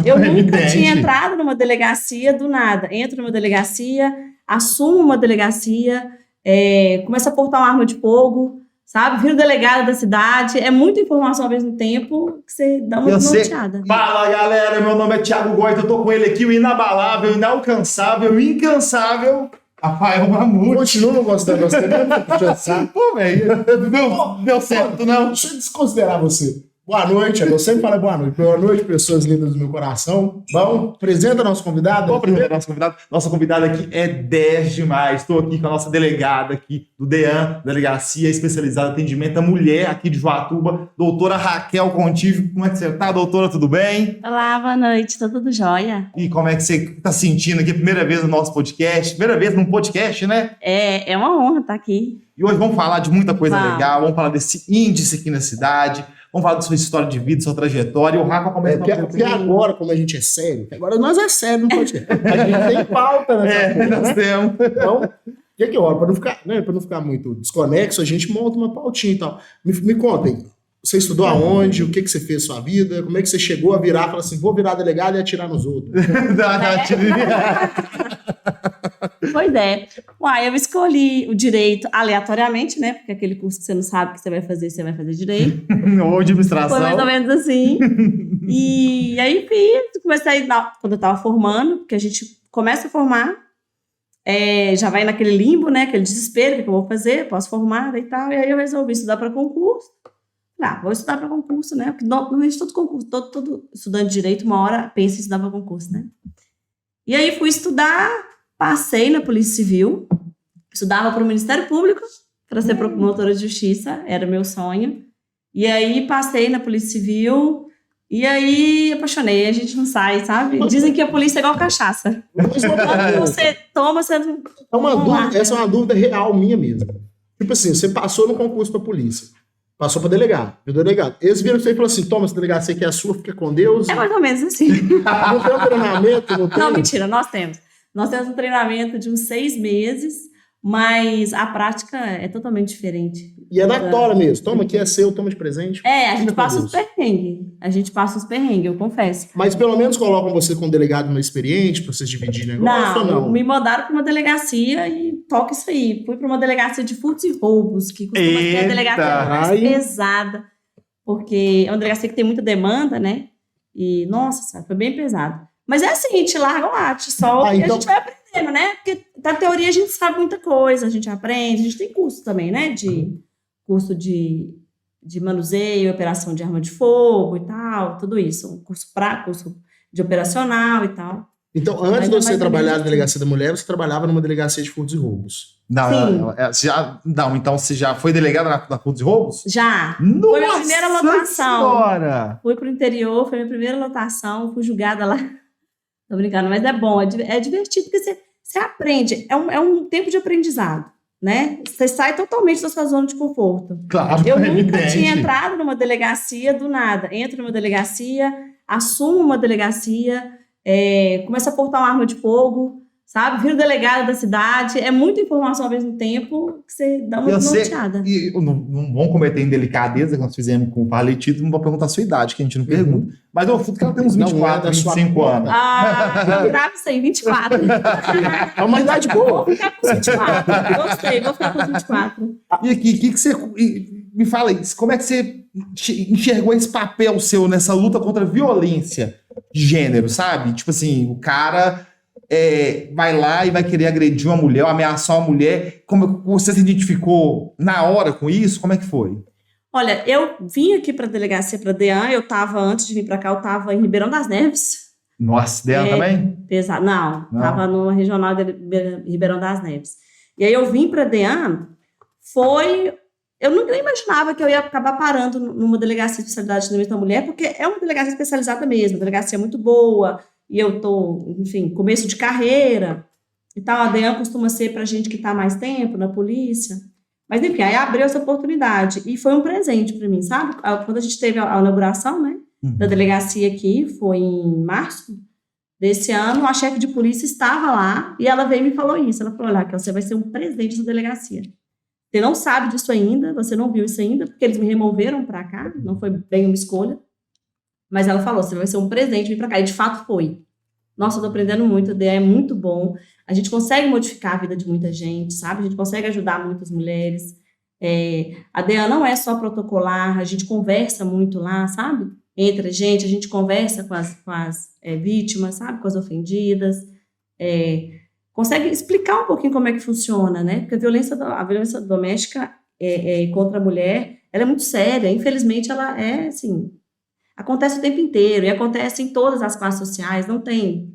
Eu nunca tinha entrado numa delegacia do nada. Entro numa delegacia, assumo uma delegacia, começo a portar uma arma de fogo, sabe? Viro delegada da cidade. É muita informação ao mesmo tempo que você dá uma norteada. Fala, galera. Meu nome é Thiago Goita. Eu tô com ele aqui, o inabalável, inalcançável, incansável Rafael Mamute. Continua não gostando de você, né? Pô, velho. Não deu certo, não. Deixa eu desconsiderar você. Boa noite, eu sempre falo boa noite. Boa noite, pessoas lindas do meu coração. Bom, apresenta nosso convidado. Vamos apresentar nosso convidado. Nossa convidada aqui é 10 demais. Estou aqui com a nossa delegada aqui do DEAN, Delegacia Especializada em Atendimento à Mulher aqui de Joatuba, doutora Raquel Contígio. Como é que você tá, doutora? Tudo bem? Olá, boa noite. Tá tudo jóia? E como é que você tá sentindo aqui? Primeira vez no nosso podcast. Primeira vez num podcast, né? É uma honra estar aqui. E hoje vamos falar de muita coisa legal. Vamos falar desse índice aqui na cidade. Vamos falar da sua história de vida, sua trajetória. E o Rafa começa porque agora, como a gente é sério, agora nós é sério, não pode ter. A gente tem pauta, né? Nós temos. Então, o que é hora? Para não ficar muito desconexo, a gente monta uma pautinha e tal. Me contem, você estudou aonde? O que você fez na sua vida? Como é que você chegou a virar? Falar assim, vou virar delegado e atirar nos outros. Pois é. Uai, eu escolhi o direito aleatoriamente, né? Porque aquele curso que você não sabe que você vai fazer direito. Ou administração. Foi mais ou menos assim. E aí comecei quando eu estava formando, porque a gente começa a formar, já vai naquele limbo, né? Aquele desespero, o que eu vou fazer? Posso formar e tal. E aí eu resolvi estudar para concurso. Vou estudar para concurso, né? Porque normalmente todo concurso, todo estudante de direito, uma hora pensa em estudar para concurso, né? E aí fui estudar, passei na Polícia Civil, estudava para o Ministério Público, para ser promotora de justiça, era meu sonho. E aí passei na Polícia Civil, e aí apaixonei, a gente não sai, sabe? Dizem que a polícia é igual cachaça. Você toma, você não... Essa é uma dúvida real minha mesmo. Tipo assim, você passou no concurso para polícia. Passou para delegado. Eles viram você e falaram assim, toma essa delegacia que é a sua, fica com Deus. É mais ou menos assim. Não tem um treinamento? Não, mentira, nós temos. Nós temos um treinamento de uns 6 meses, mas a prática é totalmente diferente. E é na tora mesmo. Toma aqui, é seu, toma de presente. A gente passa os perrengues. Eu confesso. Mas pelo menos colocam você com um delegado mais experiente para vocês dividirem negócio? Não, me mandaram para uma delegacia e toca isso aí. Fui para uma delegacia de furtos e roubos, que costuma ser a delegacia mais pesada, porque é uma delegacia que tem muita demanda, né? E, nossa, foi bem pesado. Mas é assim, a gente larga o arte só e a gente vai aprendendo, né? Porque da teoria a gente sabe muita coisa, a gente aprende, a gente tem curso também, né? Curso de manuseio, operação de arma de fogo e tal, tudo isso. Um curso de operacional e tal. Então, antes de você trabalhar na delegacia da mulher, você trabalhava numa delegacia de furtos e roubos. Então você já foi delegada na furtos e roubos? Já. Nossa, foi minha primeira lotação. Senhora. Fui pro interior, foi minha primeira lotação, fui julgada lá. Tô brincando, mas é bom, é divertido, porque você aprende, é um tempo de aprendizado, né? Você sai totalmente da sua zona de conforto. Claro, eu nunca tinha entrado numa delegacia do nada. Entro numa delegacia, assumo uma delegacia, começo a portar uma arma de fogo, sabe? Viro delegada da cidade. É muita informação ao mesmo tempo que você dá uma norteada. E não vamos cometer indelicadeza que nós fizemos com o Parletito, não vou perguntar a sua idade, que a gente não pergunta. Mas eu falo que ela tem uns 24, 25 anos. Eu gravo isso aí, 24. É uma idade boa. Vou ficar com os 24. Gostei, vou ficar com os 24. E aqui, que você... Me fala isso, como é que você enxergou esse papel seu nessa luta contra a violência de gênero, sabe? Tipo assim, o cara... vai lá e vai querer agredir uma mulher, ou ameaçar uma mulher. Como você se identificou na hora com isso? Como é que foi? Olha, eu vim aqui para a delegacia, para a DEAN, antes de vir para cá, eu estava em Ribeirão das Neves. Nossa, DEAN também? Pesado. Não, estava numa regional de Ribeirão das Neves. E aí eu vim para a DEAN, eu nunca imaginava que eu ia acabar parando numa delegacia de especialidade de atendimento à mulher, porque é uma delegacia especializada mesmo, uma delegacia muito boa, e eu estou, enfim, começo de carreira e tal. A DEAN costuma ser para gente que está mais tempo na polícia. Mas, enfim, aí abriu essa oportunidade. E foi um presente para mim, sabe? Quando a gente teve a inauguração, né, da delegacia aqui, foi em março desse ano, a chefe de polícia estava lá e ela veio e me falou isso. Ela falou, olha, que você vai ser um presente da delegacia. Você não sabe disso ainda, você não viu isso ainda, porque eles me removeram para cá, não foi bem uma escolha. Mas ela falou, você vai ser um presente, vem pra cá. E de fato foi. Nossa, eu tô aprendendo muito, a DEA é muito bom. A gente consegue modificar a vida de muita gente, sabe? A gente consegue ajudar muitas mulheres. A DEA não é só protocolar, a gente conversa muito lá, sabe? Entre a gente conversa com as vítimas, sabe? Com as ofendidas. Consegue explicar um pouquinho como é que funciona, né? Porque a violência doméstica contra a mulher, ela é muito séria. Infelizmente, ela assim... Acontece o tempo inteiro, e acontece em todas as classes sociais, não tem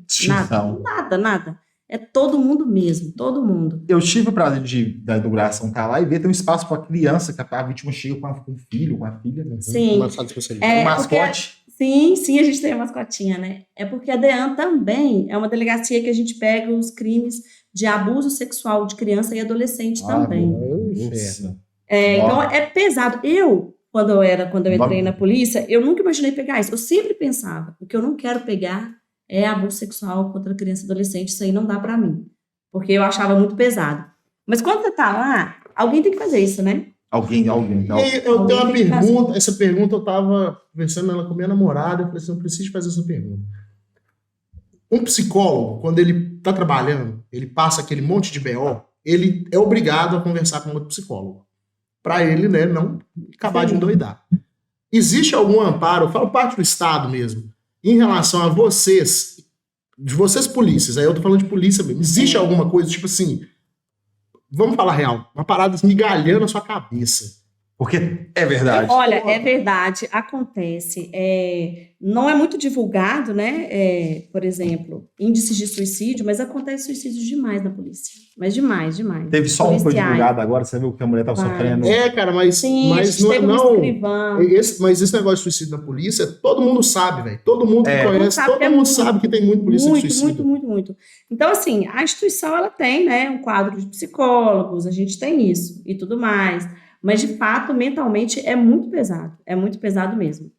nada. É todo mundo mesmo, todo mundo. Eu tive o prazer da inauguração estar lá e ver, tem um espaço para criança, que a vítima chega com um filho, com a filha. Né? Sim. Um mascote. Sim, a gente tem a mascotinha, né? É porque a DEAN também é uma delegacia que a gente pega os crimes de abuso sexual de criança e adolescente também. Então, é pesado. Quando eu entrei na polícia, eu nunca imaginei pegar isso. Eu sempre pensava, o que eu não quero pegar é abuso sexual contra criança e adolescente, isso aí não dá pra mim. Porque eu achava muito pesado. Mas quando você tá lá, alguém tem que fazer isso, né? Alguém. Eu tenho uma pergunta, essa pergunta eu tava conversando ela com minha namorada, eu falei assim, eu preciso fazer essa pergunta. Um psicólogo, quando ele tá trabalhando, ele passa aquele monte de BO, ele é obrigado a conversar com outro psicólogo. Para ele, né, não acabar de endoidar. Existe algum amparo, eu falo parte do Estado mesmo, em relação a vocês, de vocês polícias, aí eu tô falando de polícia mesmo, existe alguma coisa, tipo assim, vamos falar real, uma parada migalhando a sua cabeça. Porque é verdade. Olha, é verdade, acontece. Não é muito divulgado, né? Por exemplo, índices de suicídio, mas acontece suicídio demais na polícia. Mas demais. Teve só um que foi divulgado agora, você viu que a mulher estava sofrendo. Cara, mas esse negócio de suicídio na polícia, todo mundo sabe, velho. Todo mundo que conhece, todo mundo sabe que tem muito polícia de suicídio. Muito. Então, assim, a instituição, ela tem, né, um quadro de psicólogos, a gente tem isso e tudo mais. Mas, de fato, mentalmente é muito pesado mesmo.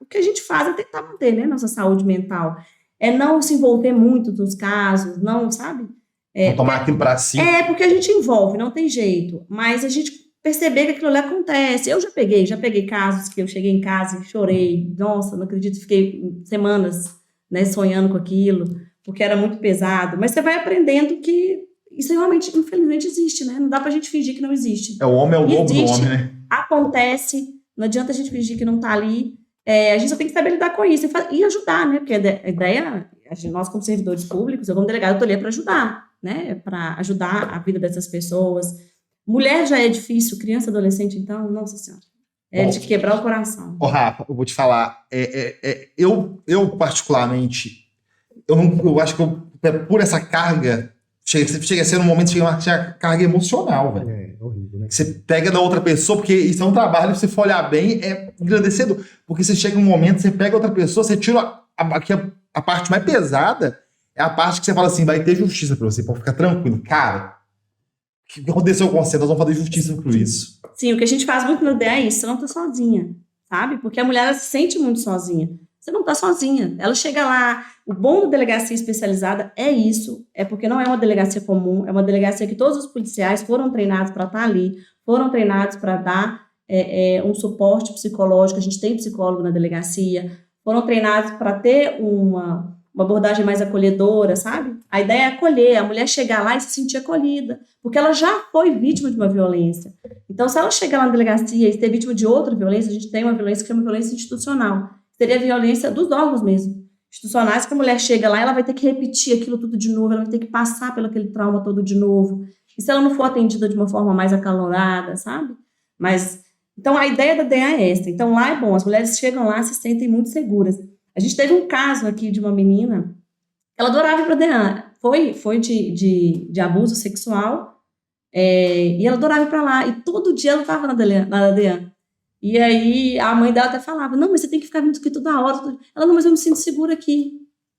O que a gente faz é tentar manter, né, nossa saúde mental. É não se envolver muito nos casos, não, sabe? Não tomar aquilo para si. Porque a gente envolve, não tem jeito. Mas a gente perceber que aquilo ali acontece. Eu já peguei casos que eu cheguei em casa e chorei. Nossa, não acredito, fiquei semanas, né, sonhando com aquilo, porque era muito pesado. Mas você vai aprendendo que isso realmente, infelizmente, existe, né? Não dá pra gente fingir que não existe. O homem é o lobo do homem, né? Acontece, não adianta a gente fingir que não tá ali. A gente só tem que saber lidar com isso e ajudar, né? Porque a ideia, nós como servidores públicos, eu como delegado, eu tô ali para ajudar, né? Para ajudar a vida dessas pessoas. Mulher já é difícil, criança, adolescente, então, nossa senhora. De quebrar o coração. Rafa, eu vou te falar, eu particularmente, eu acho que por essa carga, chega a ser um momento, chega uma carga emocional, velho. É horrível, né? Você pega da outra pessoa, porque isso é um trabalho, se você for olhar bem, é engrandecedor. Porque você chega um momento, você pega outra pessoa, você tira a parte mais pesada, é a parte que você fala assim, vai ter justiça pra você, pode ficar tranquilo. Cara, o que aconteceu com você? Nós vamos fazer justiça por isso. Sim, o que a gente faz muito no DEA é isso, você não tá sozinha, sabe? Porque a mulher, ela se sente muito sozinha. Você não está sozinha. Ela chega lá. O bom da delegacia especializada é isso. É porque não é uma delegacia comum. É uma delegacia que todos os policiais foram treinados para estar ali. Foram treinados para dar um suporte psicológico. A gente tem psicólogo na delegacia. Foram treinados para ter uma abordagem mais acolhedora, sabe? A ideia é acolher. A mulher chegar lá e se sentir acolhida. Porque ela já foi vítima de uma violência. Então, se ela chegar lá na delegacia e ser vítima de outra violência, a gente tem uma violência que chama violência institucional. Seria a violência dos órgãos mesmo, institucionais, que a mulher chega lá, ela vai ter que repetir aquilo tudo de novo, ela vai ter que passar pelo aquele trauma todo de novo. E se ela não for atendida de uma forma mais acalorada, sabe? Então, a ideia da DEA é essa. Então, lá é bom, as mulheres chegam lá e se sentem muito seguras. A gente teve um caso aqui de uma menina, ela adorava ir para a DEA, foi de abuso sexual, e ela adorava ir para lá, e todo dia ela estava na DEA. E aí a mãe dela até falava, não, mas você tem que ficar vindo aqui toda hora. Ela, não, mas eu me sinto segura aqui.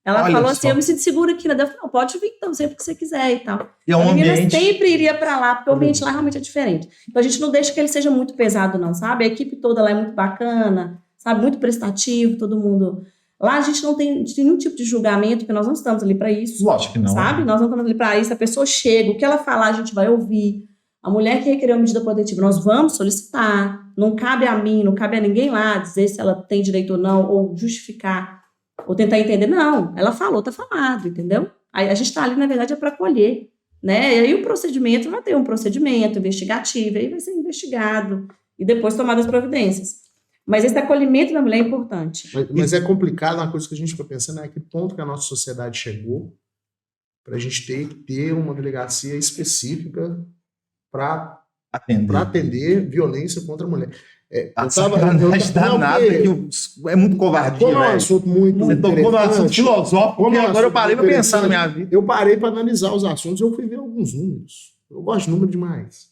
Ela falou assim, eu me sinto segura aqui. Ela falou, pode vir então, sempre que você quiser e tal. E a menina sempre iria para lá, porque o ambiente lá realmente é diferente. Então a gente não deixa que ele seja muito pesado não, sabe? A equipe toda lá é muito bacana, sabe? Muito prestativo, todo mundo. Lá a gente não tem nenhum tipo de julgamento, porque nós não estamos ali para isso. Lógico que não. Sabe? Nós não estamos ali para isso. A pessoa chega, o que ela falar a gente vai ouvir. A mulher que requereu medida protetiva, nós vamos solicitar. Não cabe a mim, não cabe a ninguém lá dizer se ela tem direito ou não, ou justificar, ou tentar entender. Não, ela falou, tá falado, entendeu? Aí a gente tá ali, na verdade, é para colher, né? E aí o procedimento vai ter um procedimento investigativo, aí vai ser investigado e depois tomadas as providências. Mas esse acolhimento da mulher é importante. Mas é complicado, uma coisa que a gente fica pensando é que ponto que a nossa sociedade chegou para a gente ter uma delegacia específica para atender violência contra a mulher. É muito covardia, como é um assunto muito você tocou no assunto filosófico, porque agora eu parei para pensar na minha vida. Eu parei para analisar os assuntos e eu fui ver alguns números. Eu gosto de número demais.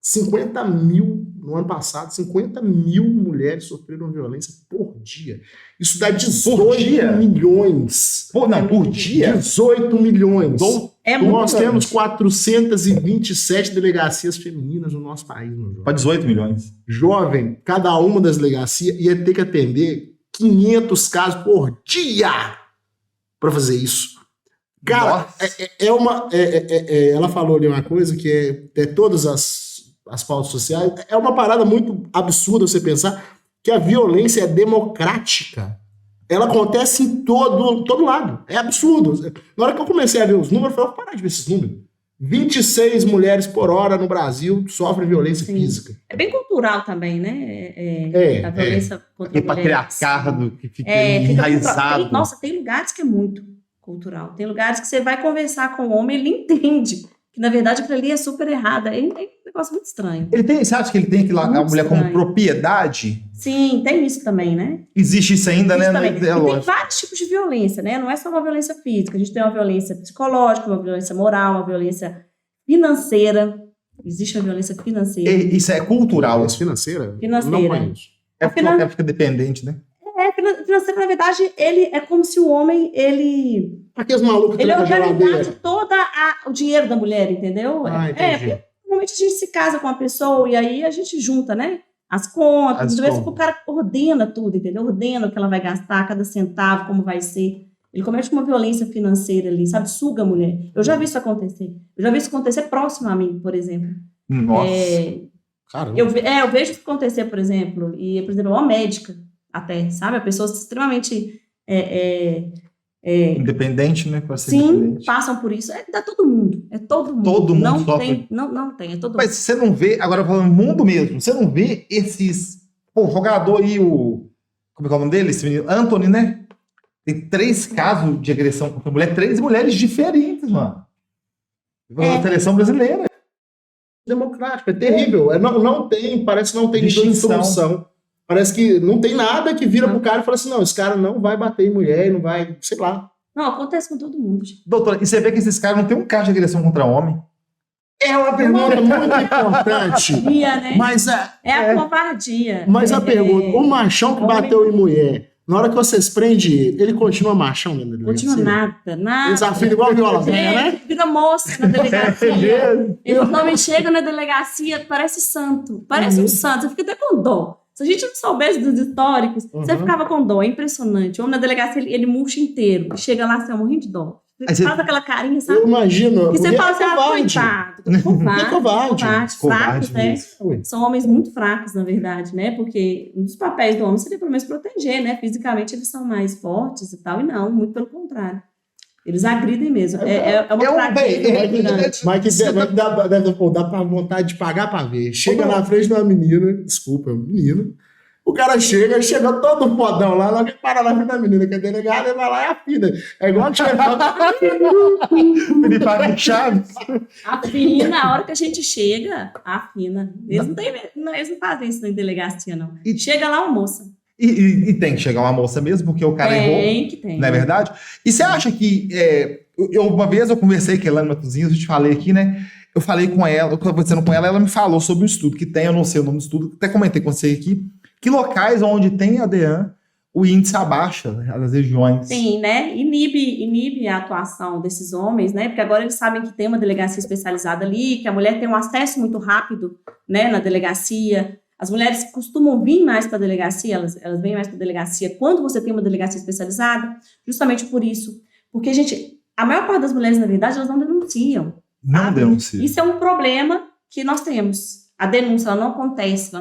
50 mil, no ano passado, 50 mil mulheres sofreram violência por dia. Isso dá 18 milhões. Por dia? 18 milhões. Nós muito temos 427 delegacias femininas no nosso país. Para 18 milhões. Jovem, cada uma das delegacias ia ter que atender 500 casos por dia para fazer isso. Cara, ela falou ali uma coisa que é todas as pautas sociais, é uma parada muito absurda você pensar que a violência é democrática. Ela acontece em todo lado. É absurdo. Na hora que eu comecei a ver os números, eu falei, vou parar de ver esses números. 26 mulheres por hora no Brasil sofrem violência física. É bem cultural também, né? A violência contra a mulher. Patriarcado que fica enraizado. Tem lugares que é muito cultural. Tem lugares que você vai conversar com o homem, ele entende que, na verdade, aquilo ali é super errado. É um negócio muito estranho. Você acha que ele tem que lá a mulher como propriedade? Sim, tem isso também, né? Existe isso ainda, existe né? Tem vários tipos de violência, né? Não é só uma violência física. A gente tem uma violência psicológica, uma violência moral, uma violência financeira. Existe a violência financeira. Isso é cultural. Mas financeira? Financeira. Não conheço. Ela fica dependente, né? Financeiro, na verdade, ele é como se o homem, ele é organizar de todo o dinheiro da mulher, entendeu? Porque normalmente a gente se casa com uma pessoa e aí a gente junta, né? As contas, o cara ordena tudo, entendeu? Ordena o que ela vai gastar, cada centavo, como vai ser. Ele comete uma violência financeira ali, sabe? Suga a mulher. Eu já vi isso acontecer. Eu já vi isso acontecer próximo a mim, por exemplo. Nossa. Eu vejo isso acontecer, por exemplo, uma médica, até, sabe? A pessoa extremamente independente, né? Sim, passam por isso. Dá todo mundo. É todo mundo. Todo mundo não sofre. Não tem, é todo mundo. Mas você não vê, agora falando mundo mesmo, você não vê esses... o jogador aí, como é que é o nome dele? Esse menino, Anthony, né? Tem 3 casos de agressão contra a mulher, 3 mulheres diferentes, mano. A seleção brasileira. Democrático, é terrível. Parece que não tem solução. Parece que não tem nada que vira pro cara e fala assim, não, esse cara não vai bater em mulher, não vai, sei lá. Não, acontece com todo mundo. Doutora, e você vê que esses caras não tem um caso de agressão contra homem? É uma pergunta muito importante. Né? Mas é a covardia. Mas a pergunta, o machão que bateu em mulher, na hora que vocês prendem ele continua machão na delegacia? Continua nada. Desafio igual viola velha, né? Vira moça na delegacia. Ele não chega na delegacia, parece santo. Parece um santo, você fica até com dó. Se a gente não soubesse dos históricos, você ficava com dó. É impressionante. O homem na delegacia, ele murcha inteiro. Chega lá, você é morrendo de dó. Você faz aquela carinha, sabe? Eu imagino. E você fala assim, coitado. Covarde. Fracos, né? São homens muito fracos, na verdade, né? Porque um dos papéis do homem seria pelo menos proteger, né? Fisicamente eles são mais fortes e tal. E não, muito pelo contrário. Eles agridem mesmo. É uma tragédia. Mas que dá pra vontade de pagar pra ver. Chega na frente de uma menina, desculpa, menino. O cara chega todo fodão lá, logo ele para na frente da menina, que é delegada, ele vai lá e afina. É igual a tia ele paga Chaves. Afina, a hora que a gente chega, afina. Eles não fazem isso na delegacia, não. Chega lá uma moça. E tem que chegar uma moça mesmo, porque o cara errou. Tem. Não é verdade? E você acha que... uma vez eu conversei com a Elane Matosinhos, eu te falei aqui, né? Eu falei com ela, eu conversando com ela, ela me falou sobre o estudo que tem, eu não sei o nome do estudo, até comentei com você aqui, que locais onde tem ADAN, o índice abaixa, né, as regiões. Sim, né? Inibe a atuação desses homens, né? Porque agora eles sabem que tem uma delegacia especializada ali, que a mulher tem um acesso muito rápido, né, na delegacia. As mulheres costumam vir mais para a delegacia, elas vêm mais para a delegacia quando você tem uma delegacia especializada, justamente por isso. Porque, a maior parte das mulheres, na verdade, elas não denunciam. Não denunciam. Isso é um problema que nós temos. A denúncia, ela não acontece.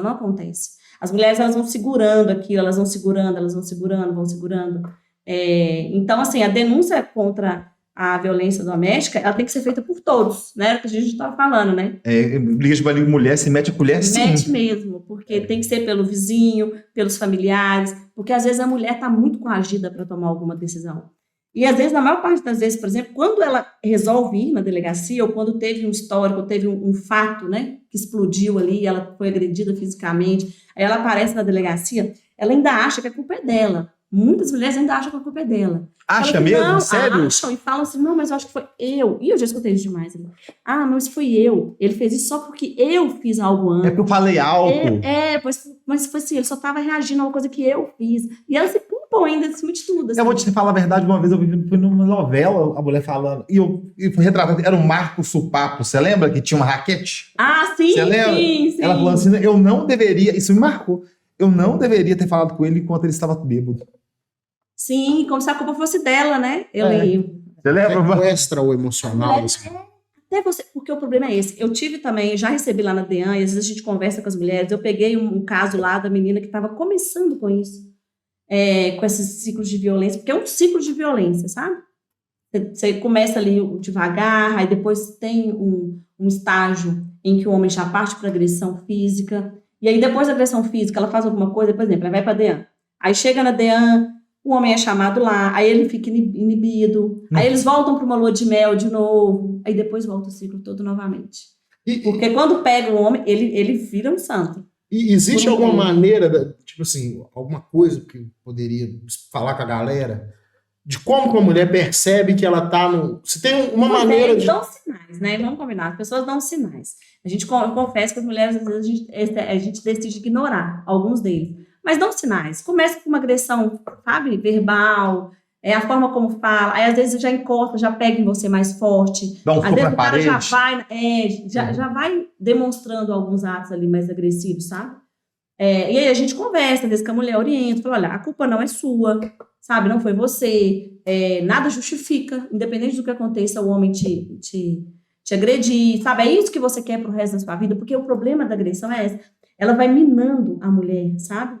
As mulheres, elas vão segurando aquilo, elas vão segurando. Então, assim, a denúncia contra a violência doméstica, ela tem que ser feita por todos, né? Que a gente estava falando, né? Briga de marido e mulher, se mete a colher, sim. Mete mesmo, porque tem que ser pelo vizinho, pelos familiares, porque às vezes a mulher está muito coagida para tomar alguma decisão. E às vezes, na maior parte das vezes, por exemplo, quando ela resolve ir na delegacia, ou quando teve um histórico, teve um fato, né, que explodiu ali, ela foi agredida fisicamente, aí ela aparece na delegacia, ela ainda acha que a culpa é dela. Muitas mulheres ainda acham que a culpa é dela. Acha mesmo? Não, Sério? acham e falam assim, não, mas eu acho que foi eu. E eu já escutei isso demais. Mas foi eu. Ele fez isso só porque eu fiz algo antes. É porque eu falei alto. Mas foi assim, ele só estava reagindo a uma coisa que eu fiz. E ela se culpou ainda de cima de tudo. Assim. Eu vou te falar a verdade, uma vez eu fui numa novela, a mulher falando, e fui retratando, era o Marco Supapo, você lembra que tinha uma raquete? Ah, sim, você lembra? sim. Ela falou assim, eu não deveria, isso me marcou, eu não deveria ter falado com ele enquanto ele estava bêbado. Sim, como se a culpa fosse dela, né? Você lembra? Sequestra o emocional. Até você, porque o problema é esse. Eu tive também, já recebi lá na DEAN, e às vezes a gente conversa com as mulheres. Eu peguei um caso lá da menina que estava começando com isso, com esses ciclos de violência, porque é um ciclo de violência, sabe? Você começa ali devagar, aí depois tem um estágio em que o homem já parte para agressão física, e aí depois da agressão física ela faz alguma coisa, por exemplo, ela vai para a DEAN. Aí chega na DEAN, o homem é chamado lá, aí ele fica inibido, aí eles voltam para uma lua de mel de novo, aí depois volta o ciclo todo novamente. Porque quando pega o homem, ele vira um santo. E existe alguma maneira, tipo assim, alguma coisa que poderia falar com a galera, de como uma mulher percebe que ela tá no... Se tem uma maneira de... Dão sinais, né? Vamos combinar, as pessoas dão sinais. A gente confessa que as mulheres, às vezes, a gente decide ignorar alguns deles. Mas dão sinais. Começa com uma agressão, sabe, verbal, a forma como fala, aí às vezes já encosta, já pega em você mais forte. Dá um às vezes o cara parede. já vai demonstrando alguns atos ali mais agressivos, sabe? E aí a gente conversa, às vezes que a mulher orienta, fala, olha, a culpa não é sua, sabe, não foi você, nada justifica, independente do que aconteça, o homem te agredir, sabe? É isso que você quer pro resto da sua vida, porque o problema da agressão é essa, ela vai minando a mulher, sabe?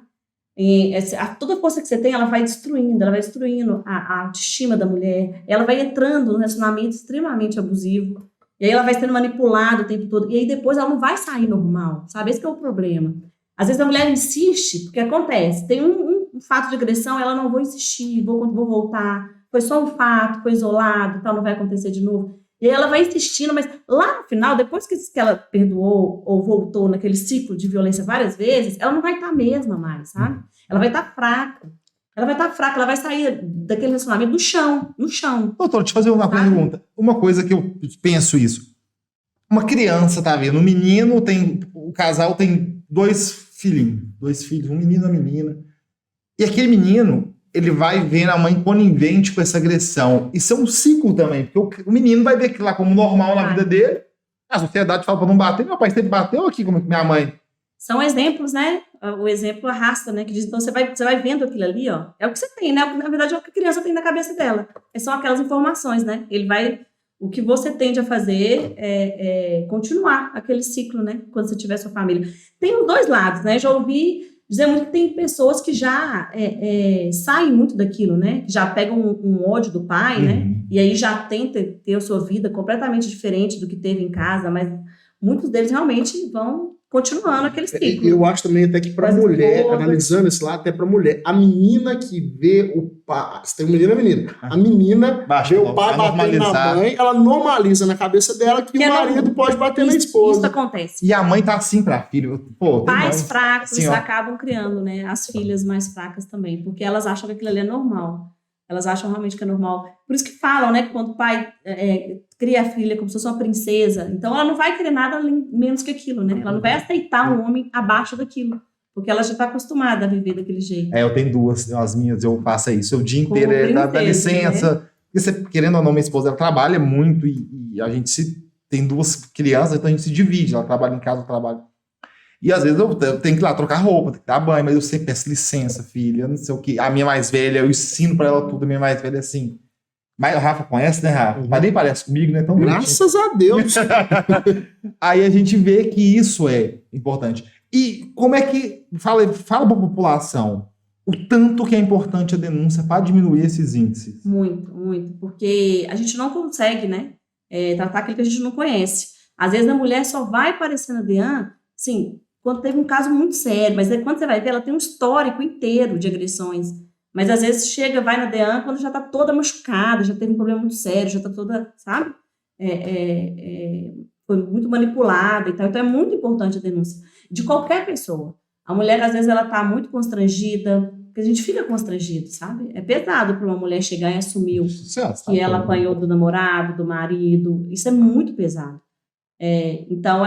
Toda força que você tem, ela vai destruindo a autoestima da mulher, ela vai entrando num relacionamento extremamente abusivo, e aí ela vai sendo manipulada o tempo todo, e aí depois ela não vai sair normal, sabe? Esse que é o problema. Às vezes a mulher insiste, porque acontece, tem um fato de agressão, ela não vou insistir, vou voltar, foi só um fato, foi isolado, tal, não vai acontecer de novo. E aí ela vai insistindo, mas lá no final, depois que ela perdoou ou voltou naquele ciclo de violência várias vezes, ela não vai estar a mesma mais, sabe? Ela vai estar fraca. Ela vai sair daquele relacionamento no chão. Doutor, deixa eu fazer uma pergunta. Uma coisa que eu penso isso. Uma criança, tá vendo? O casal tem dois filhos, um menino e uma menina. E aquele menino, ele vai vendo a mãe conivente com essa agressão. Isso é um ciclo também, porque o menino vai ver aquilo lá como normal na vida dele. A sociedade fala pra não bater. Meu pai sempre bateu aqui como minha mãe. São exemplos, né? O exemplo arrasta, né? Que diz, então você vai vendo aquilo ali, ó. É o que você tem, né? Na verdade, é o que a criança tem na cabeça dela. São aquelas informações, né? O que você tende a fazer é continuar aquele ciclo, né? Quando você tiver sua família. Tem os dois lados, né? Já ouvi dizer muito que tem pessoas que já saem muito daquilo, né? Que já pegam um ódio do pai, né? E aí já tenta ter a sua vida completamente diferente do que teve em casa, mas muitos deles realmente vão continuando aquele ciclo. Eu acho também até que para mulher, analisando esse lado, até para mulher, a menina que vê o pai, se tem um menino, menina, a menina vê o pai batendo na mãe, ela normaliza na cabeça dela que o marido pode bater na esposa. Isso acontece. E a mãe tá assim pra filho. Pais fracos assim, acabam criando, né, as filhas mais fracas também, porque elas acham que aquilo ali é normal. Elas acham realmente que é normal. Por isso que falam, né, que quando o pai cria a filha como se fosse uma princesa, então ela não vai querer nada menos que aquilo, né? Ela não vai aceitar um homem abaixo daquilo, porque ela já está acostumada a viver daquele jeito. Eu tenho duas, as minhas, eu faço isso. O dia inteiro dá licença. Né? Porque você, querendo ou não, minha esposa, ela trabalha muito e a gente tem duas crianças, então a gente se divide. Ela trabalha em casa, eu trabalho. E às vezes eu tenho que ir lá trocar roupa, tenho que dar banho, mas eu sempre peço licença, filha, não sei o quê. A minha mais velha, eu ensino pra ela tudo, a minha mais velha é assim. Mas o Rafa conhece, né, Rafa? Mas nem parece comigo, né? Tão Graças a Deus. Aí a gente vê que isso é importante. E como é que... Fala para a população o tanto que é importante a denúncia para diminuir esses índices. Muito, muito. Porque a gente não consegue, né? Tratar aquilo que a gente não conhece. Às vezes a mulher só vai aparecer na DEAN, sim, quando teve um caso muito sério, mas aí quando você vai ver, ela tem um histórico inteiro de agressões. Mas às vezes vai na DEAN quando já está toda machucada, já teve um problema muito sério, já está toda, sabe? Foi muito manipulada e tal. Então é muito importante a denúncia de qualquer pessoa. A mulher, às vezes, ela está muito constrangida, porque a gente fica constrangido, sabe? É pesado para uma mulher chegar e assumir que ela apanhou do namorado, do marido. Isso é muito pesado. Então,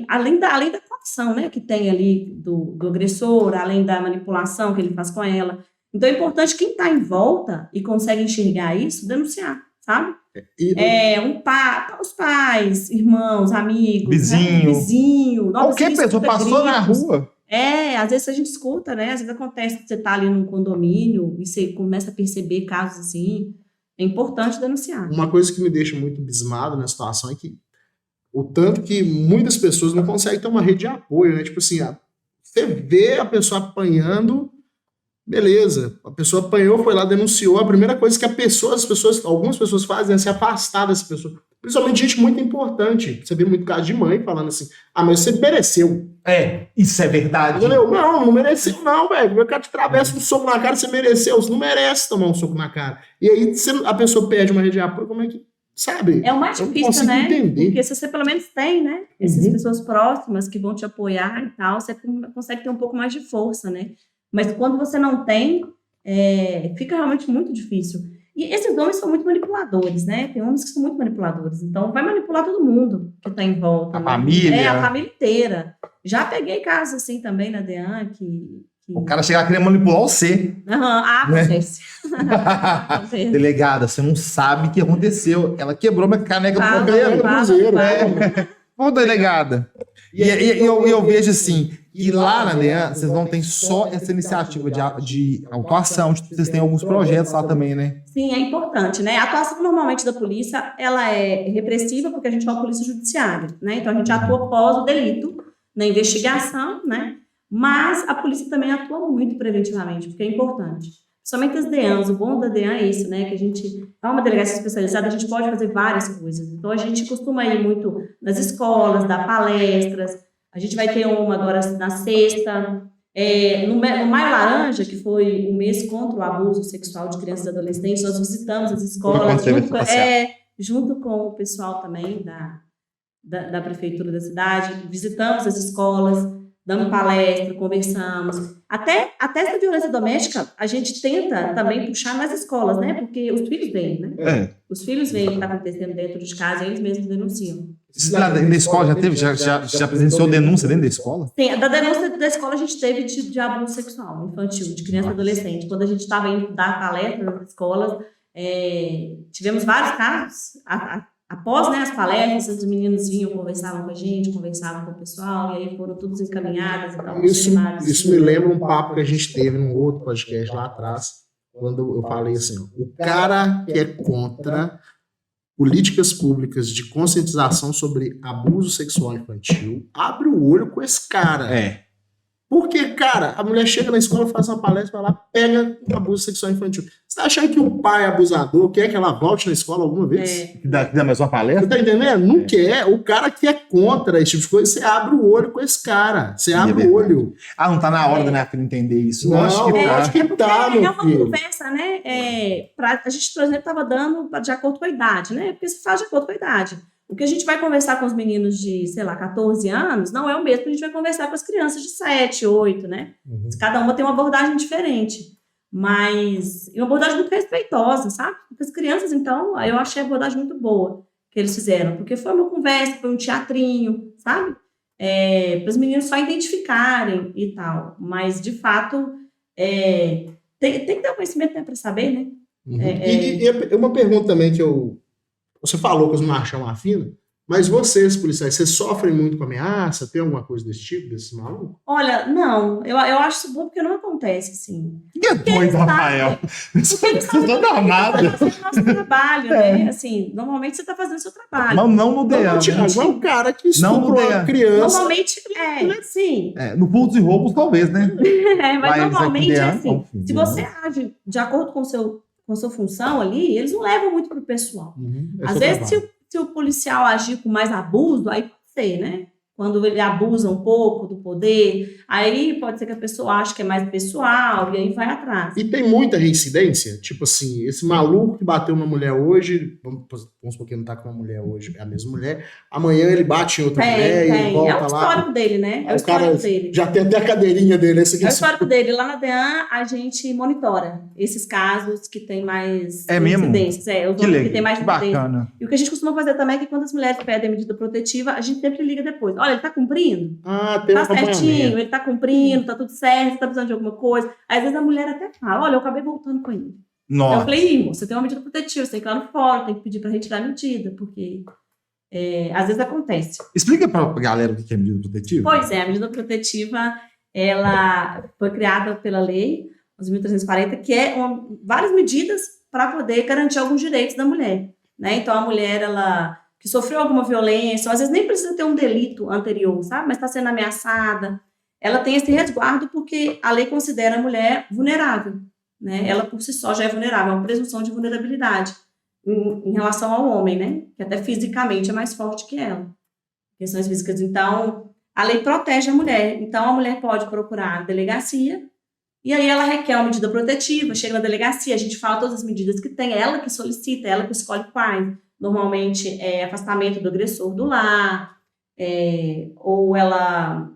além da coação, né, que tem ali do agressor, além da manipulação que ele faz com ela. Então, é importante quem está em volta e consegue enxergar isso, denunciar, sabe? Os pais, irmãos, amigos, vizinho. Qualquer pessoa passou na rua. Às vezes a gente escuta, né? Às vezes acontece que você está ali num condomínio e você começa a perceber casos assim. É importante denunciar. Uma coisa que me deixa muito abismado na situação é que o tanto que muitas pessoas não conseguem ter uma rede de apoio, né? Tipo assim, você vê a pessoa apanhando, beleza, a pessoa apanhou, foi lá, denunciou, a primeira coisa que algumas pessoas fazem é se afastar dessa pessoa. Principalmente gente muito importante. Você vê muito caso de mãe falando assim, mas você mereceu. Isso é verdade. Entendeu? Não mereceu não, velho. O cara te atravessa um soco na cara, você mereceu. Você não merece tomar um soco na cara. E aí a pessoa perde uma rede de apoio, como é que... Sabe? É o mais difícil, né? Entender. Porque se você pelo menos tem, né? Essas pessoas próximas que vão te apoiar e tal, você consegue ter um pouco mais de força, né? Mas quando você não tem, fica realmente muito difícil. E esses homens são muito manipuladores, né? Tem homens que são muito manipuladores. Então, vai manipular todo mundo que está em volta. A família. A família inteira. Já peguei casos assim também na DEAN que... O cara chegar a querer manipular você. Acontece. Delegada, você não sabe o que aconteceu. Ela quebrou minha caneca do Cruzeiro. Ô, delegada. E eu vejo assim, e lá na DEAN, vocês não têm só essa iniciativa de atuação, vocês têm alguns projetos lá também, né? Sim, é importante, né? A atuação normalmente da polícia, ela é repressiva porque a gente é uma polícia judiciária, né? Então a gente atua após o delito, na investigação, né? Mas a polícia também atua muito preventivamente, porque é importante. Somente as DEANs, o bom da DEAN é isso, né? Que a gente é uma delegacia especializada, a gente pode fazer várias coisas. Então, a gente costuma ir muito nas escolas, dar palestras. A gente vai ter uma agora na sexta. No Maio Laranja, que foi um mês contra o abuso sexual de crianças e adolescentes, nós visitamos as escolas, junto com o pessoal também da prefeitura da cidade. Visitamos as escolas, damos palestra, conversamos. Até essa violência doméstica, a gente tenta também puxar nas escolas, né? Porque os filhos veem, né? Os filhos veem o que está acontecendo dentro de casa e eles mesmos denunciam. Lá dentro da escola já teve? Já presenciou denúncia dentro da escola? Sim, da denúncia da escola a gente teve de abuso sexual infantil, de criança e adolescente. Quando a gente estava indo dar palestra nas escolas, tivemos vários casos. Após, né, as palestras, os meninos vinham, conversavam com a gente, conversavam com o pessoal, e aí foram todos encaminhados. Então, isso me lembra um papo que a gente teve num outro podcast lá atrás, quando eu falei assim, o cara que é contra políticas públicas de conscientização sobre abuso sexual infantil, abre o olho com esse cara. Porque, cara, a mulher chega na escola, faz uma palestra, vai lá, pega um abuso sexual infantil. Você tá achando que o pai abusador quer que ela volte na escola alguma vez? Que dá mais uma palestra? Você tá entendendo? Não quer. O cara que é contra esse tipo de coisa, você abre o olho com esse cara. Você abre o olho. Não tá na hora da minha filha entender isso. Não, acho que tá, meu filho. É uma conversa, né? A gente, por exemplo, estava dando de acordo com a idade, né? Porque se faz de acordo com a idade. O que a gente vai conversar com os meninos de, 14 anos, não é o mesmo que a gente vai conversar com as crianças de 7, 8, né? Cada uma tem uma abordagem diferente. Mas uma abordagem muito respeitosa, sabe? Porque as crianças, então, eu achei a abordagem muito boa que eles fizeram. Porque foi uma conversa, foi um teatrinho, sabe? Para os meninos só identificarem e tal. Mas, de fato, tem que ter um conhecimento, né, para saber, né? E uma pergunta também que você falou que os machão afinam. Mas vocês, policiais, vocês sofrem muito com ameaça? Tem alguma coisa desse tipo, desses malucos? Olha, não, eu acho isso bom porque não acontece, assim. Que é doido, Rafael. Porque eles sabem Tô danado. que você tá fazendo o nosso trabalho, né? Assim, normalmente você tá fazendo o seu trabalho. Mas não no DEAN. Não, Thiago, é um cara que Não estupra uma odeia. criança. Normalmente, sim. No furtos e roubos, talvez, né? Mas Mas normalmente aqui é DEAN, assim. não, filho, Se você age de acordo com a sua função ali, eles não levam muito pro pessoal. É Às seu vezes, trabalho. se o policial agir com mais abuso, aí pode ser, né? Quando ele abusa um pouco do poder, aí pode ser que a pessoa ache que é mais pessoal e aí vai atrás. E tem muita reincidência? Tipo assim, esse maluco que bateu uma mulher hoje, vamos supor que ele não tá com uma mulher hoje, é a mesma mulher, amanhã ele bate em outra mulher e ele É volta o lá. histórico dele, né? É o O histórico cara dele. já tem até a cadeirinha dele. Esse aqui É o histórico dele. Lá na DEAN, a gente monitora esses casos que tem mais É mesmo? incidências. Os Que homens legal, que tem mais que incidência. bacana. E o que a gente costuma fazer também é que quando as mulheres pedem medida protetiva, a gente sempre liga depois. Olha, ele tá cumprindo? Ah, tem um Tá certinho, acompanhamento. ele tá cumprindo, tá tudo certo, tá precisando de alguma coisa. Às vezes a mulher até fala, olha, eu acabei voltando com ele. Eu Nossa. falei, Imo, você tem uma medida protetiva, você tem que ir lá no fórum, tem que pedir pra retirar a medida, porque às vezes acontece. Explica pra galera o que é medida protetiva. Pois é, a medida protetiva, ela foi criada pela lei 11.340, que é várias medidas para poder garantir alguns direitos da mulher, né? Então, a mulher, ela que sofreu alguma violência, ou às vezes nem precisa ter um delito anterior, sabe? Mas está sendo ameaçada, ela tem esse resguardo porque a lei considera a mulher vulnerável, né? Ela por si só já é vulnerável, é uma presunção de vulnerabilidade em relação ao homem, né? Que até fisicamente é mais forte que ela. Questões físicas. Então, a lei protege a mulher. Então, a mulher pode procurar a delegacia e aí ela requer uma medida protetiva, chega na delegacia, a gente fala todas as medidas que tem, ela que solicita, ela que escolhe quais. Normalmente, é afastamento do agressor do lar, ou ela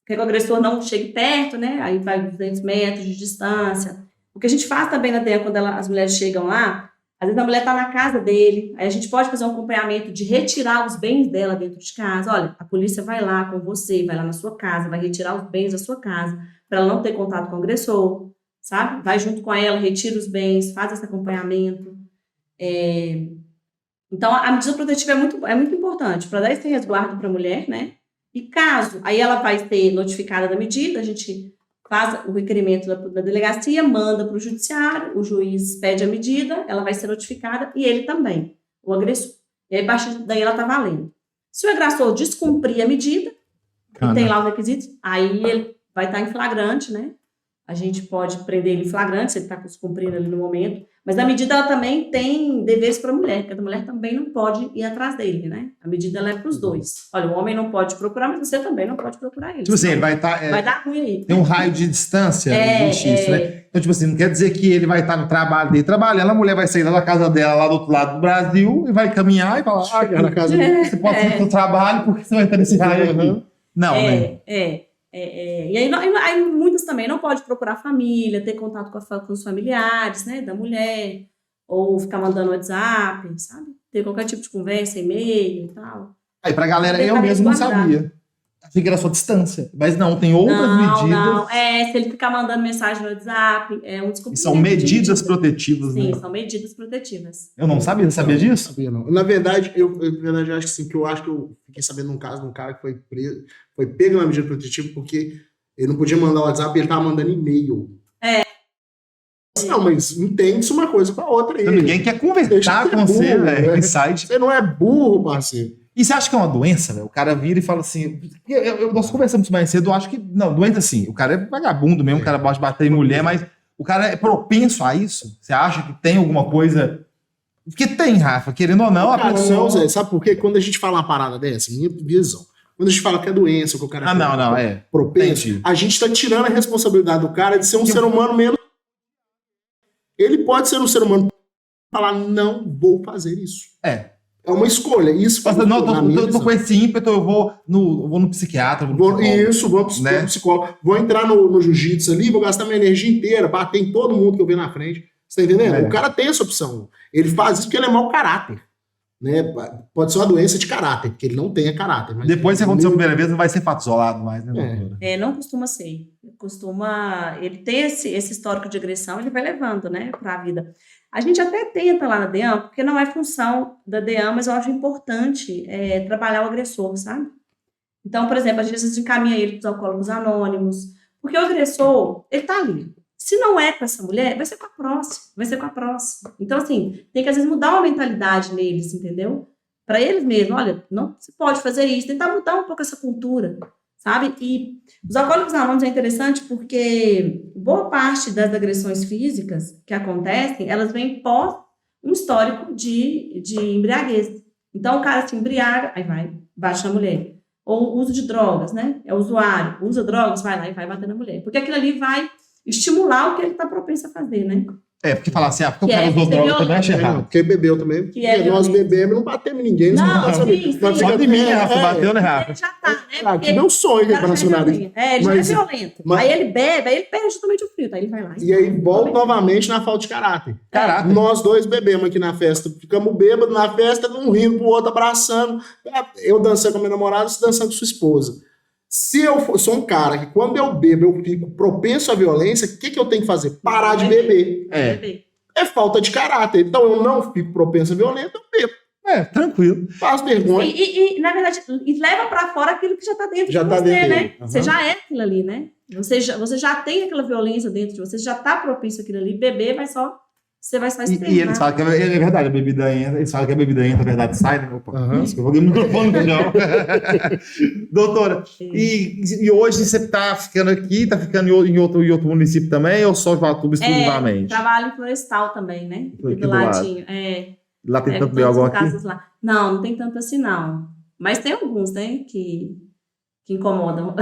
quer que o agressor não chegue perto, né? Aí vai 200 metros de distância. O que a gente faz também na DEA, quando as mulheres chegam lá, às vezes a mulher está na casa dele, aí a gente pode fazer um acompanhamento de retirar os bens dela dentro de casa. Olha, a polícia vai lá com você, vai lá na sua casa, vai retirar os bens da sua casa, para ela não ter contato com o agressor, sabe? Vai junto com ela, retira os bens, faz esse acompanhamento. Então, a medida protetiva é muito importante para dar esse resguardo para a mulher, né? E caso, aí ela vai ser notificada da medida, a gente faz o requerimento da delegacia, manda para o judiciário, o juiz pede a medida, ela vai ser notificada e ele também, o agressor. E aí, a partir daí, ela está valendo. Se o agressor descumprir a medida, e tem lá os requisitos, aí ele vai estar em flagrante, né? A gente pode prender ele em flagrante, se ele está descumprindo ali no momento. Mas a medida, ela também tem deveres para a mulher, porque a mulher também não pode ir atrás dele, né? A medida, ela é para os dois. Olha, o homem não pode procurar, mas você também não pode procurar ele. Tipo assim, ele vai estar... vai dar ruim aí. Tem um raio de distância, existe isso, né? Então, tipo assim, não quer dizer que ele vai estar no trabalho dele trabalhando, a mulher vai sair lá da casa dela, lá do outro lado do Brasil, e vai caminhar e falar, Chegar na casa você pode ir pro trabalho porque você vai estar nesse raio aqui. Não, né? E aí muitas também não pode procurar família, ter contato com os familiares, né, da mulher, ou ficar mandando WhatsApp, sabe? Ter qualquer tipo de conversa, e-mail e tal. Aí pra galera, eu mesmo não sabia. Achei que era só distância. Mas não, tem outras medidas. Não, se ele ficar mandando mensagem no WhatsApp, é um descumprimento. E são medidas protetivas, Sim, né? são medidas protetivas. Eu não sabia, você sabia disso? Não sabia, não. Na verdade, eu acho que sim, que eu acho que eu fiquei sabendo um caso de um cara que foi preso, foi pego na medida protetiva porque ele não podia mandar WhatsApp e ele tava mandando e-mail. Não, mas entende-se uma coisa com a outra aí. Então, ninguém quer conversar com você, velho. Em site. Você não é burro, parceiro. E você acha que é uma doença, velho? O cara vira e fala assim... Nós conversamos mais cedo, eu acho que... Não, doença sim. O cara é vagabundo mesmo, o cara pode bater em mulher, mas o cara é propenso a isso? Você acha que tem alguma coisa... Porque tem, Rafa, querendo ou não, a pessoa... Não, Zé, sabe por quê? Quando a gente fala uma parada dessa, minha visão, quando a gente fala que é doença, que o cara propenso, Entendi. a gente tá tirando a responsabilidade do cara de ser um ser humano menos... Ele pode ser um ser humano e falar, não vou fazer isso. É uma escolha. Isso Mas, não, eu tô com esse ímpeto, eu vou no psiquiatra. Vou pro psicólogo. Vou entrar no jiu-jitsu ali, vou gastar minha energia inteira, bater em todo mundo que eu ver na frente. Você tá entendendo? O cara tem essa opção. Ele faz isso porque ele é mau caráter. né? Pode ser uma doença de caráter, porque ele não tenha caráter. Mas Depois que aconteceu a primeira vez, não vai ser fato isolado mais, né, doutora? Não costuma ser. Ele tem esse histórico de agressão, ele vai levando, né, para a vida. A gente até tenta lá na DEAM, porque não é função da DEAM, mas eu acho importante trabalhar o agressor, sabe? Então, por exemplo, às vezes encaminha ele para os alcoólicos anônimos, porque o agressor, ele tá ali. Se não é com essa mulher, vai ser com a próxima, Então, assim, tem que às vezes mudar uma mentalidade neles, entendeu? Para eles mesmos, olha, não se pode fazer isso, tentar mudar um pouco essa cultura, sabe? E os alcoólicos anônimos é interessante porque boa parte das agressões físicas que acontecem, elas vêm pós um histórico de embriaguez. Então, o cara se embriaga, aí vai, bate na mulher. Ou uso de drogas, né? É usuário, usa drogas, vai lá e vai bater na mulher. Porque aquilo ali vai estimular o que ele está propenso a fazer, né? Porque falar assim, porque o cara usou droga também acha errado. Porque bebeu também. Porque nós bebemos, não batemos ninguém. Só de mim, Rafa, bateu, né, Rafa? Ele já tá, né? Que meu sonho é nacionalista. Ele já é violento. Aí ele bebe, aí ele perde justamente o frio. Aí ele vai lá. E aí volta novamente na falta de caráter. Nós dois bebemos aqui na festa. Ficamos bêbados na festa, um rindo pro outro, abraçando. Eu dançando com a minha namorada, você dançando com sua esposa. Se eu sou um cara que quando eu bebo eu fico propenso à violência, o que eu tenho que fazer? Parar de beber. É falta de caráter. Então eu não fico propenso à violência, eu bebo. Tranquilo. Faço vergonha. E na verdade, leva pra fora aquilo que já tá dentro de você, né? Uhum. Você já é aquilo ali, né? Você já tem aquela violência dentro de você, já tá propício àquilo ali. Beber vai só... Você vai só externar. E eles falam que é verdade, a bebida entra. Eles falam que a bebida entra, a verdade sai, né? Opa, eu joguei o microfone no chão. Doutora, e hoje você tá ficando aqui, tá ficando em outro município também, ou só Joatuba exclusivamente? Trabalho em Florestal também, né? Aqui do ladinho. Lá tem tanto BO aqui? Lá. Não tem tanto assim, não. Mas tem alguns, né, que incomodam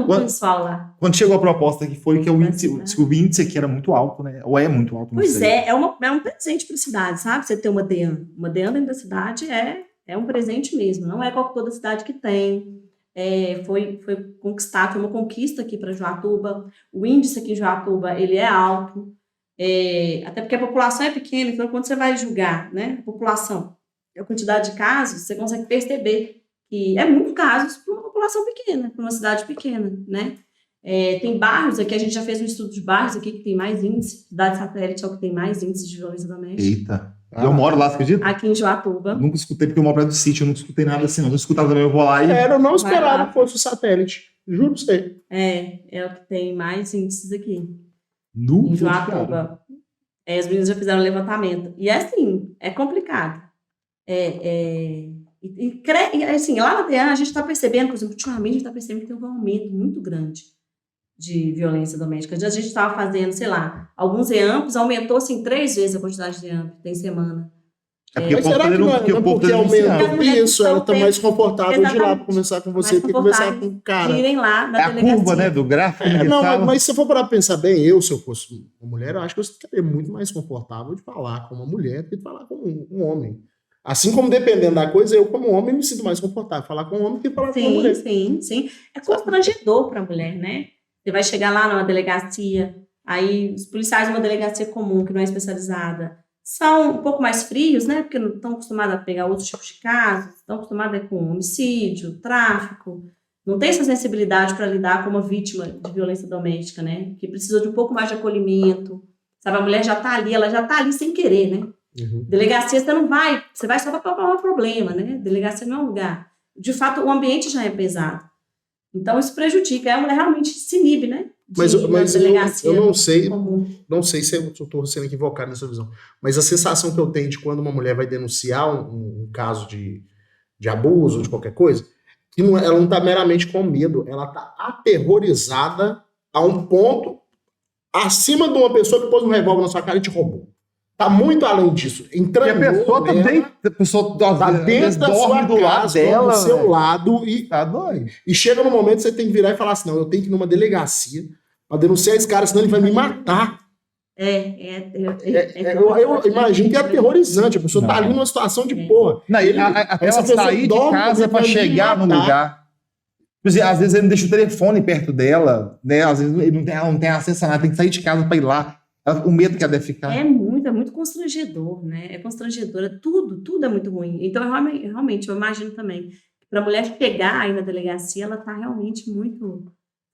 o pessoal lá. Quando chegou a proposta que foi que o índice aqui era muito alto, né? Ou é muito alto? Pois é um presente para a cidade, sabe? Você ter uma DEAM. Uma DEAM dentro da cidade é um presente mesmo. Não é toda cidade que tem. Foi conquistado, foi uma conquista aqui para Joatuba. O índice aqui em Joatuba, ele é alto. Até porque a população é pequena, então quando você vai julgar, né, a população, a quantidade de casos, você consegue perceber que é muito casos para uma população pequena, para uma cidade pequena, né? Tem bairros aqui, a gente já fez um estudo de bairros aqui que tem mais índice, cidade satélite é o que tem mais índice de violência doméstica. Eita! Eu moro lá, você acredita? Aqui em Joatuba. Nunca escutei, porque eu moro perto do sítio, eu nunca escutei nada assim, não. Eu escutava também, eu vou lá e... Eu não esperava que fosse o satélite, juro pra você. É o que tem mais índices aqui. Em Joatuba. Os meninos já fizeram levantamento. E assim, é complicado. Assim, lá na DEAN a gente está percebendo, por exemplo, ultimamente a gente está percebendo que tem um aumento muito grande de violência doméstica. A gente estava fazendo, sei lá, alguns EAMPs, aumentou assim 3 vezes a quantidade de EAMP tem semana. Mas será que não é porque aumentou isso? Ela está mais confortável de ir lá para conversar com você que conversar com o cara. Irem lá na delegacia. A curva, né, do gráfico. Mas se eu for parar para pensar bem, se eu fosse uma mulher, eu acho que eu ficaria muito mais confortável de falar com uma mulher do que de falar com um homem. Assim como, dependendo da coisa, eu, como homem, me sinto mais confortável falar com um homem do que falar com uma mulher. Sim. É constrangedor para a mulher, né? Você vai chegar lá numa delegacia, aí os policiais de uma delegacia comum, que não é especializada, são um pouco mais frios, né? Porque não estão acostumados a pegar outros tipos de casos, estão acostumados com homicídio, tráfico, não tem essa sensibilidade para lidar com uma vítima de violência doméstica, né? Que precisa de um pouco mais de acolhimento, sabe? A mulher já está ali, ela já está ali sem querer, né? Uhum. Delegacia você vai só para provar um problema, né? Delegacia não é um lugar. De fato, o ambiente já é pesado. Então, isso prejudica. A mulher realmente se inibe, né? Mas eu não sei se eu estou sendo equivocado nessa visão, mas a sensação que eu tenho de quando uma mulher vai denunciar um caso de abuso ou de qualquer coisa, que ela não está meramente com medo, ela está aterrorizada a um ponto acima de uma pessoa que pôs um revólver na sua cara e te roubou. Tá muito além disso. Entrando e a pessoa tá dentro da sua do lado dela, do seu lado tá doido. E chega no momento que você tem que virar e falar assim, não, eu tenho que ir numa delegacia pra denunciar esse cara, senão ele vai me matar. Eu imagino que é aterrorizante. A pessoa tá ali numa situação de porra. Até ela sair de casa pra chegar no lugar. Às vezes ele não deixa o telefone perto dela, né? Às vezes ela não tem acesso a nada, tem que sair de casa pra ir lá. O medo que ela deve ficar. É muito é muito constrangedor, né? É constrangedor, tudo é muito ruim. Então, realmente, eu imagino também que para a mulher chegar aí na delegacia, ela está realmente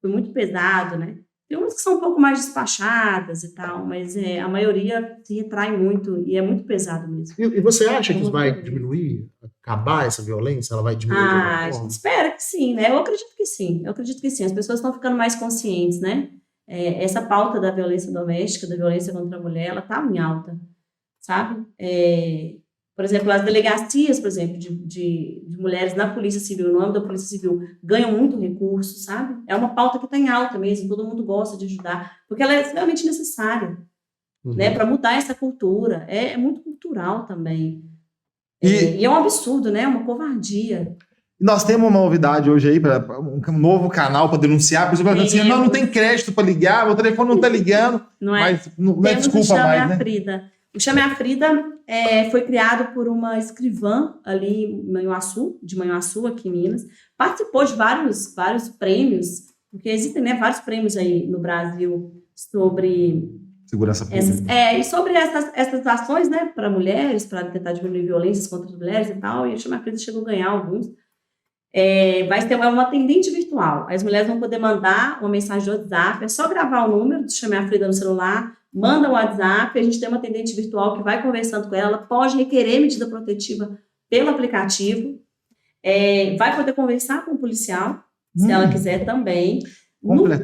foi muito pesado, né? Tem umas que são um pouco mais despachadas e tal, mas a maioria se retrai muito e é muito pesado mesmo. E você acha que isso vai diminuir, acabar essa violência? Ela vai diminuir de alguma A forma? gente espera que sim, né? Eu acredito que sim. As pessoas estão ficando mais conscientes, né? Essa pauta da violência doméstica, da violência contra a mulher, ela está em alta, sabe? Por exemplo, as delegacias, por exemplo, de mulheres na Polícia Civil, no âmbito da Polícia Civil, ganham muito recurso, sabe? É uma pauta que está em alta mesmo, todo mundo gosta de ajudar, porque ela é extremamente necessária, né? Para mudar essa cultura. É muito cultural também. E é um absurdo, né? É uma covardia. Nós temos uma novidade hoje aí, um novo canal para denunciar. A pessoa vai dizer assim, não tem crédito para ligar, meu telefone não está ligando. Não é? Mas não é desculpa mais, né? Frida. O Chame a Frida foi criado por uma escrivã ali em Manhuaçu, aqui em Minas. Participou de vários prêmios, porque existem, né, vários prêmios aí no Brasil sobre segurança pública. E sobre essas ações, né, para mulheres, para tentar diminuir violências contra as mulheres e tal. E o Chame a Frida chegou a ganhar alguns. Vai ter uma atendente virtual. As mulheres vão poder mandar uma mensagem de WhatsApp, é só gravar o número do Chame a Frida no celular, manda o WhatsApp, a gente tem uma atendente virtual que vai conversando com ela pode requerer medida protetiva pelo aplicativo, vai poder conversar com o policial, se ela quiser também.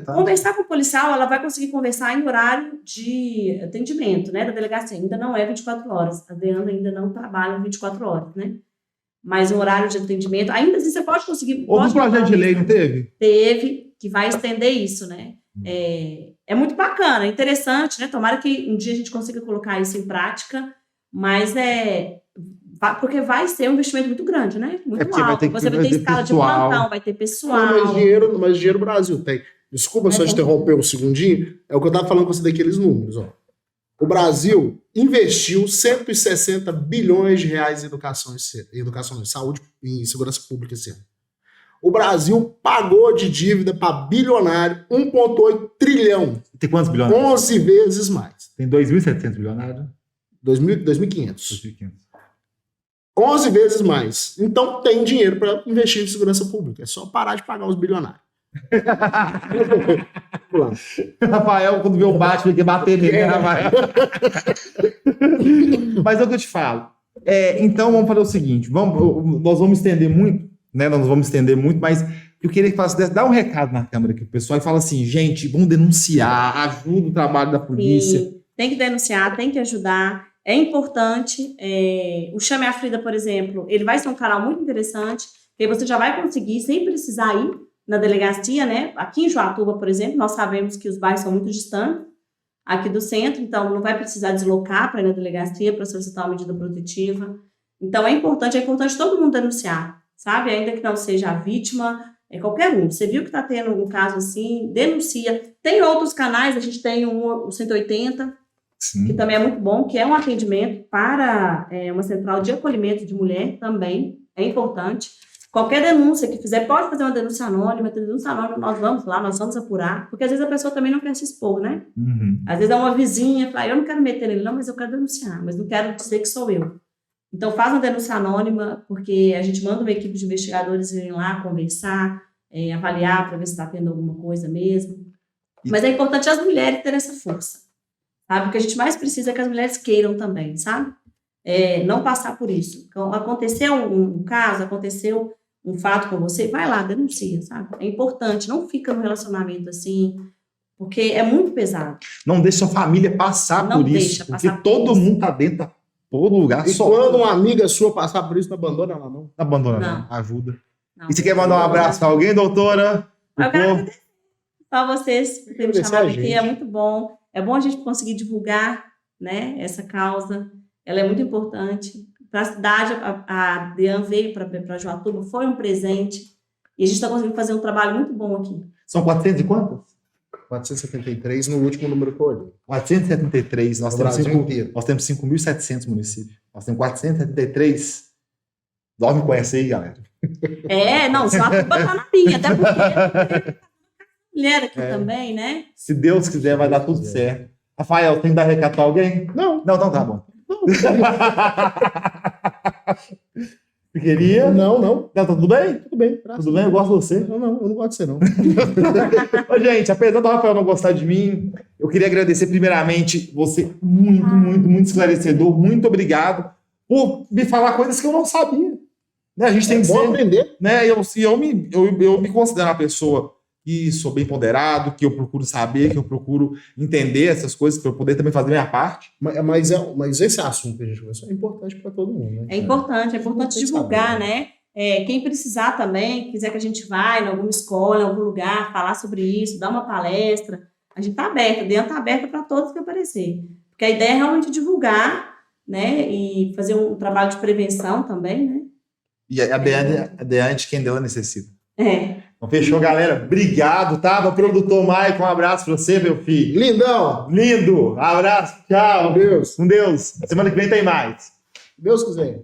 Conversar com o policial, ela vai conseguir conversar em horário de atendimento, né, da delegacia. Ainda não é 24 horas, a DEANDA ainda não trabalha 24 horas, né? Mas o horário de atendimento, ainda assim você pode conseguir... Houve um projeto de lei, não teve? Teve, que vai estender isso, né? É muito bacana, é interessante, né? Tomara que um dia a gente consiga colocar isso em prática, mas porque vai ser um investimento muito grande, né? Muito alto. Você vai ter escala de plantão, vai ter pessoal. Mas dinheiro o Brasil tem. Desculpa só interromper um segundinho, é o que eu estava falando com você daqueles números, ó. O Brasil investiu 160 bilhões de reais em educação, em saúde e segurança pública esse ano. O Brasil pagou de dívida para bilionário 1,8 trilhão. Tem quantos bilionários? 11 vezes mais. Tem 2.700 bilionários? 2.500. 11 vezes mais. Então tem dinheiro para investir em segurança pública. É só parar de pagar os bilionários. Rafael, quando vê o Batman, quer bater nele, né, Rafael? Mas é o que eu te falo. Então vamos fazer o seguinte: nós vamos estender muito, né? Nós vamos estender muito, mas eu queria que falasse, dá um recado na câmera aqui pro pessoal e fala assim, gente, vamos denunciar, ajuda o trabalho da polícia. Sim, tem que denunciar, tem que ajudar. É importante. O Chame a Frida, por exemplo, ele vai ser um canal muito interessante, que você já vai conseguir, sem precisar ir na delegacia, né? Aqui em Joatuba, por exemplo, nós sabemos que os bairros são muito distantes aqui do centro, então não vai precisar deslocar para ir na delegacia para solicitar uma medida protetiva. Então é importante todo mundo denunciar, sabe? Ainda que não seja a vítima, qualquer um. Você viu que está tendo um caso assim, denuncia. Tem outros canais, a gente tem o 180, sim, que também é muito bom, que é um atendimento para uma central de acolhimento de mulher também, é importante. Qualquer denúncia que fizer, pode fazer uma denúncia anônima, nós vamos lá, nós vamos apurar, porque às vezes a pessoa também não quer se expor, né? Uhum. Às vezes é uma vizinha, fala, eu não quero meter nele não, mas eu quero denunciar, mas não quero dizer que sou eu. Então faz uma denúncia anônima, porque a gente manda uma equipe de investigadores irem lá conversar, avaliar para ver se está tendo alguma coisa mesmo. Mas é importante as mulheres terem essa força, sabe? O que a gente mais precisa é que as mulheres queiram também, sabe? Não passar por isso. Então, aconteceu um caso, aconteceu um fato com você, vai lá, denuncia, sabe? É importante, não fica no relacionamento assim, porque é muito pesado. Não deixa sua família passar por isso, porque todo mundo tá dentro da todo lugar. E quando uma amiga sua passar por isso, não abandona ela, não? Não abandona, não. Ajuda. Não, e você quer mandar um abraço para alguém, doutora? Eu quero agradecer a vocês por terem me chamado aqui, é muito bom. É bom a gente conseguir divulgar, né, essa causa, ela é muito importante. Para a cidade, a DEAN veio para Joatuba, foi um presente, e a gente está conseguindo fazer um trabalho muito bom aqui. São 400 e quantas? 473 no último número que eu olhei. 473, nós temos 5.700 municípios. Nós temos 473. Dorme com essa aí, galera. Não, Joatuba tá na linha, até porque mulher aqui também, né? Se Deus quiser, vai dar tudo certo. Rafael, tem que dar recado pra alguém? Não. Não, então tá bom. Você queria? Não. Não, tá tudo bem? Tudo bem. Tudo bem? Eu gosto de você. Não, eu não gosto de você, não. Ô, gente, apesar do Rafael não gostar de mim, eu queria agradecer primeiramente você, muito esclarecedor. Muito obrigado por me falar coisas que eu não sabia. Né? A gente tem que bom ser, aprender. né? Eu me considero uma pessoa que sou bem ponderado, que eu procuro saber, que eu procuro entender essas coisas para eu poder também fazer minha parte. Mas esse assunto que a gente conversou é importante para todo mundo, né? É importante Tem que divulgar, saber, né? Quem precisar também, quiser que a gente vá em alguma escola, em algum lugar, falar sobre isso, dar uma palestra, a gente está aberta, dentro está aberta para todos que aparecer. Porque a ideia é realmente divulgar, né? E fazer um trabalho de prevenção também, né? E a Deane de quem dela necessita. É. Então, fechou, galera? Obrigado, tá? Meu produtor Maicon, um abraço pra você, meu filho. Lindão! Lindo! Abraço, tchau. Deus! Com Deus. Semana que vem tem mais. Deus quiser.